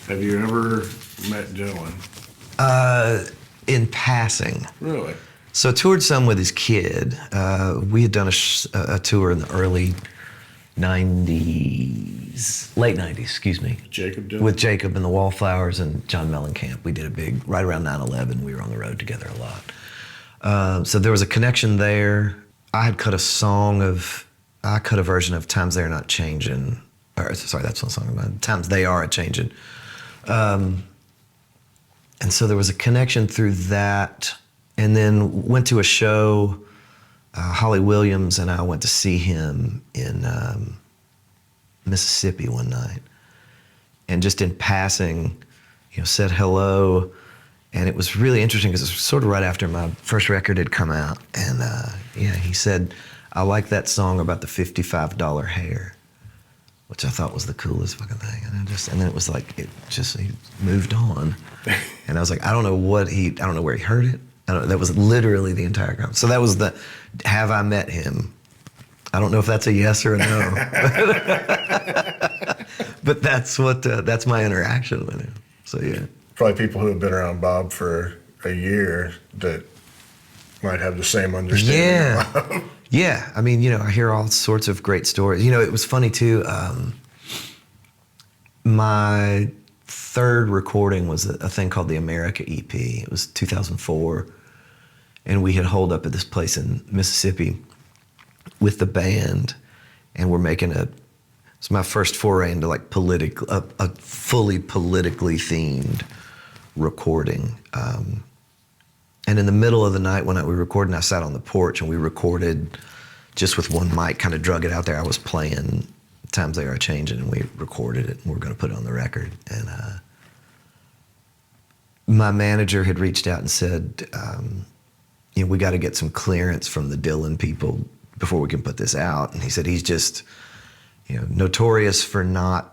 Have you ever met Dylan? In passing. Really? So I toured some with his kid. We had done a tour in the early 90s, late 90s, excuse me. Jacob Dylan? With Jacob and the Wallflowers and John Mellencamp. We did a big, right around 9/11, we were on the road together a lot. So there was a connection there. I had cut a version of Times They're Not Changing. Or, sorry, that's what I'm talking about. Times They Are A-Changing. And so there was a connection through that. And then went to a show, Holly Williams and I went to see him in Mississippi one night. And just in passing, said hello. And it was really interesting because it was sort of right after my first record had come out. And he said, I like that song about the $55 hair, which I thought was the coolest fucking thing. And then it was like, he moved on. And I was like, I don't know where he heard it. That was literally the entire conversation. So that was have I met him? I don't know if that's a yes or a no. But that's my interaction with him. So yeah. Probably people who have been around Bob for a year that might have the same understanding. Yeah. Yeah. I mean, I hear all sorts of great stories. It was funny too. My third recording was a thing called the America EP. It was 2004. And we had holed up at this place in Mississippi with the band. And we're making it's my first foray into like a fully politically themed recording. And in the middle of the night when we were recording, I sat on the porch and we recorded just with one mic, kind of drug it out there. I was playing Times They Are Changing and we recorded it and we're gonna put it on the record. And my manager had reached out and said, we gotta get some clearance from the Dylan people before we can put this out. And he said he's just, notorious for not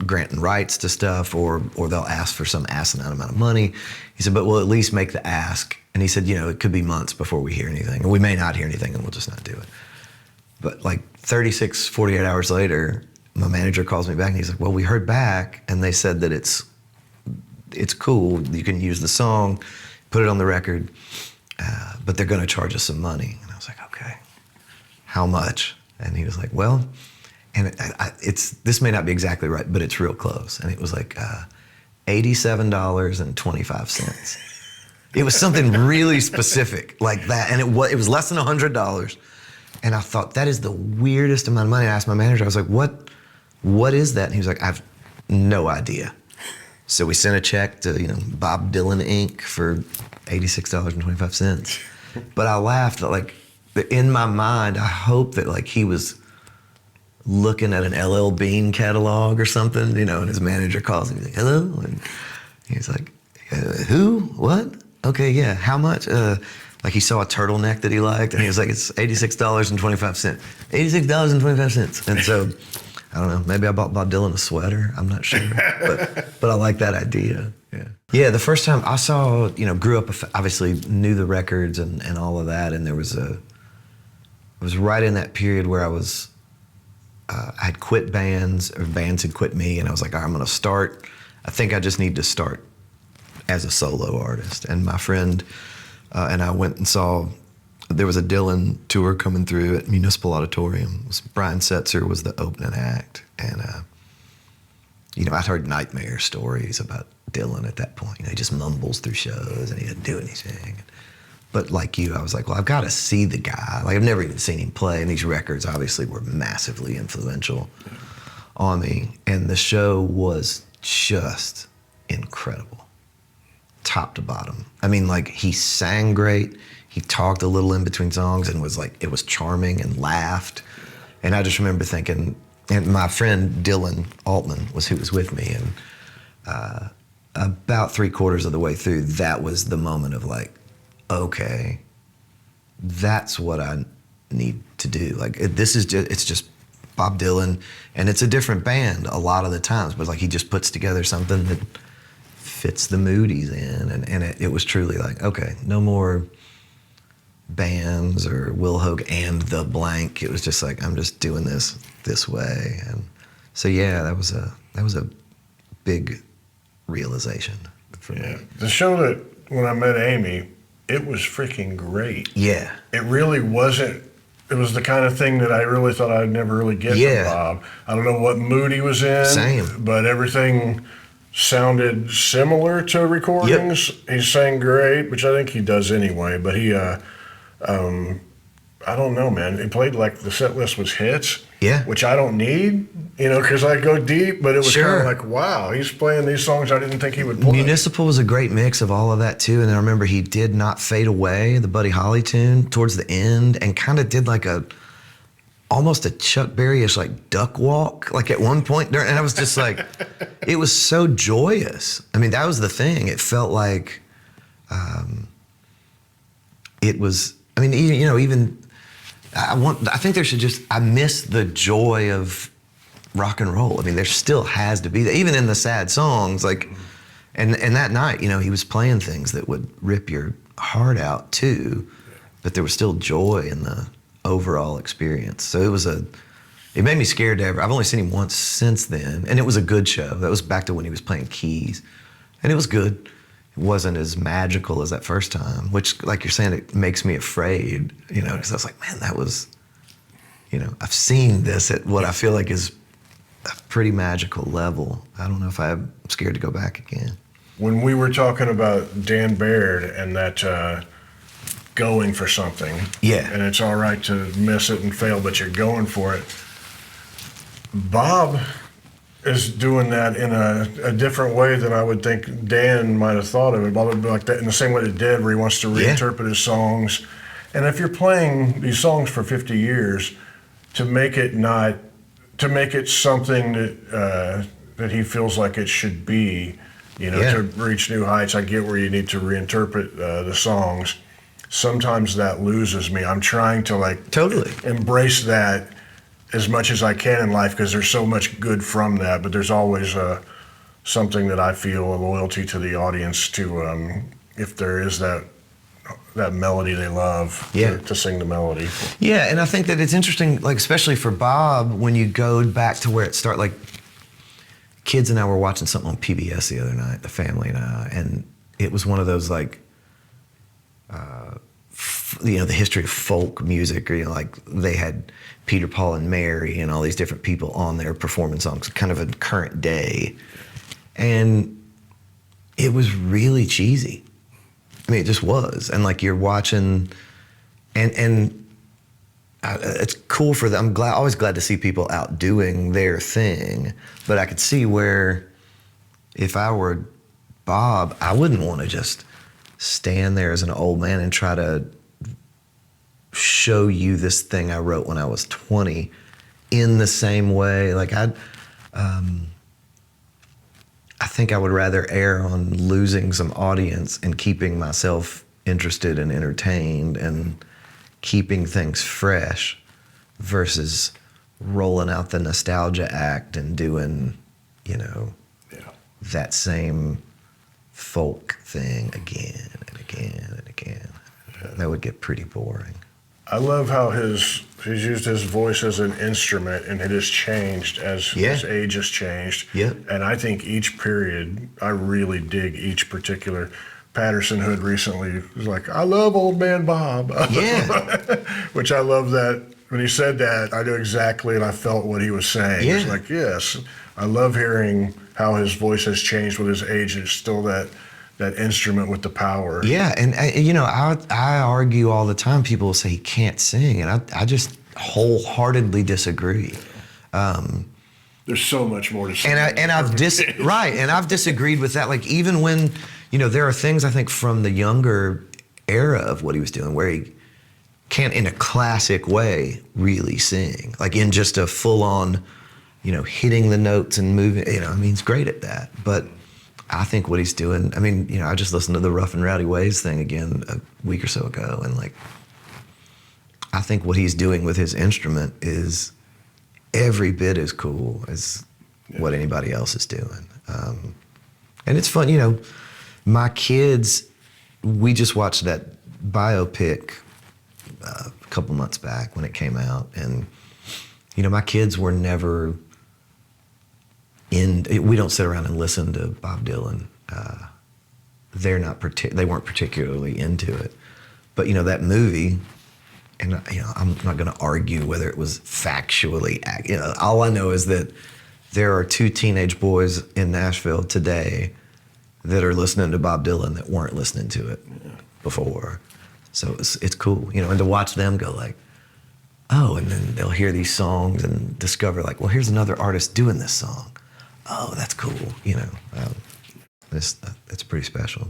granting rights to stuff or they'll ask for some asinine amount of money. He said, but we'll at least make the ask. And he said, it could be months before we hear anything. And we may not hear anything and we'll just not do it. But like 36, 48 hours later, my manager calls me back and he's like, well, we heard back and they said that it's cool. You can use the song, put it on the record, but they're gonna charge us some money. And I was like, okay, how much? And he was like, well, and this may not be exactly right, but it's real close. And it was like $87.25. It was something really specific like that. And it was less than $100. And I thought, that is the weirdest amount of money. I asked my manager, I was like, what is that? And he was like, I have no idea. So we sent a check to, Bob Dylan Inc. for $86.25. But I laughed, like, in my mind, I hope that like he was looking at an LL Bean catalog or something, and his manager calls him, he's like, hello? And he's like, who? What? Okay, yeah, how much? Like he saw a turtleneck that he liked, and he was like, it's $86.25. $86.25. And so, I don't know, maybe I bought Bob Dylan a sweater, I'm not sure. But I like that idea, yeah. Yeah, the first time I saw, grew up, obviously knew the records and all of that, and it was right in that period where I had quit bands, or bands had quit me, and I was like, all right, I'm gonna start. I think I just need to start as a solo artist. And my friend and I went and saw, there was a Dylan tour coming through at Municipal Auditorium. Brian Setzer was the opening act. And, I'd heard nightmare stories about Dylan at that point. He just mumbles through shows and he didn't do anything. But like you, I was like, well, I've got to see the guy. Like, I've never even seen him play, and these records obviously were massively influential on me. And the show was just incredible, top to bottom. I mean, like, he sang great. He talked a little in between songs and was like, it was charming and laughed. And I just remember thinking, and my friend Dylan Altman was who was with me, and about 3/4 of the way through, that was the moment of like, okay, that's what I need to do. Like, it's just Bob Dylan, and it's a different band a lot of the times, but like he just puts together something that fits the mood he's in, and it was truly like, okay, no more bands or Will Hoge and the blank. It was just like, I'm just doing this way. And so yeah, that was a big realization for Yeah. me. The show that when I met Amy, it was freaking great. Yeah. It really wasn't. It was the kind of thing that I really thought I'd never really get Yeah. from Bob. I don't know what mood he was in. Same. But everything sounded similar to recordings. Yep. He sang great, which I think he does anyway. But he, I don't know, man. He played like the set list was hits. Yeah. Which I don't need, because I go deep. But it was Sure. kind of like, wow, he's playing these songs I didn't think he would play. Municipal was a great mix of all of that too. And then I remember he did Not Fade Away, the Buddy Holly tune, towards the end, and kind of did like almost a Chuck Berry-ish like duck walk, like at one point. And I was just like, it was so joyous. I mean, that was the thing. It felt like it was, I mean, even I think there should I miss the joy of rock and roll. I mean, there still has to be that, even in the sad songs, like, and that night, he was playing things that would rip your heart out too, but there was still joy in the overall experience. So it made me scared to ever. I've only seen him once since then, and it was a good show. That was back to when he was playing keys, and it was good. It wasn't as magical as that first time, which, like you're saying, it makes me afraid, because I was like, man, that was, I've seen this at what I feel like is a pretty magical level. I don't know if I'm scared to go back again. When we were talking about Dan Baird and that going for something, Yeah. and it's all right to miss it and fail, but you're going for it. Bob is doing that in a different way than I would think Dan might have thought of it. Bob would be like that in the same way that Dead, where he wants to reinterpret his songs. And if you're playing these songs for 50 years, to make it something that he feels like it should be, to reach new heights. I get where you need to reinterpret the songs. Sometimes that loses me. I'm trying to totally embrace that as much as I can in life, because there's so much good from that, but there's always something that I feel a loyalty to the audience to, if there is that melody they love, to sing the melody. Yeah, and I think that it's interesting, like especially for Bob, when you go back to where it started. Like, kids and I were watching something on PBS the other night, the family and I, and it was one of those like, the history of folk music, or like they had Peter, Paul, and Mary, and all these different people on there performing songs, kind of a current day, and it was really cheesy. I mean, it just was, and like you're watching, and it's cool for them. I'm always glad to see people out doing their thing, but I could see where if I were Bob, I wouldn't want to just stand there as an old man and try to show you this thing I wrote when I was 20 in the same way. Like I think I would rather err on losing some audience and keeping myself interested and entertained and keeping things fresh versus rolling out the nostalgia act and doing, that same folk thing again and again and again. That would get pretty boring. I love how he's used his voice as an instrument, and it has changed as his age has changed. Yeah. And I think each period, I really dig each particular. Patterson Hood recently was like, I love Old Man Bob. Yeah. Which I love that. When he said that, I knew exactly, and I felt what he was saying. Yeah. It's like, yes, I love hearing how his voice has changed with his age. It's still that instrument with the power. Yeah, and I argue all the time. People will say he can't sing, and I just wholeheartedly disagree. There's so much more to say. And I've disagreed with that. Like, even when there are things I think from the younger era of what he was doing where he can't, in a classic way, really sing. Like in just a full-on, hitting the notes and moving. He's great at that, but I think what he's doing, I just listened to the Rough and Rowdy Ways thing again a week or so ago, and like, I think what he's doing with his instrument is every bit as cool as what anybody else is doing. And it's fun, my kids, we just watched that biopic a couple months back when it came out, and my kids were never we don't sit around and listen to Bob Dylan. They weren't particularly into it. But, that movie, and, I'm not going to argue whether it was factually, all I know is that there are 2 teenage boys in Nashville today that are listening to Bob Dylan that weren't listening to it before. So it's cool, and to watch them go like, oh, and then they'll hear these songs and discover like, well, here's another artist doing this song. Oh, that's cool, it's pretty special.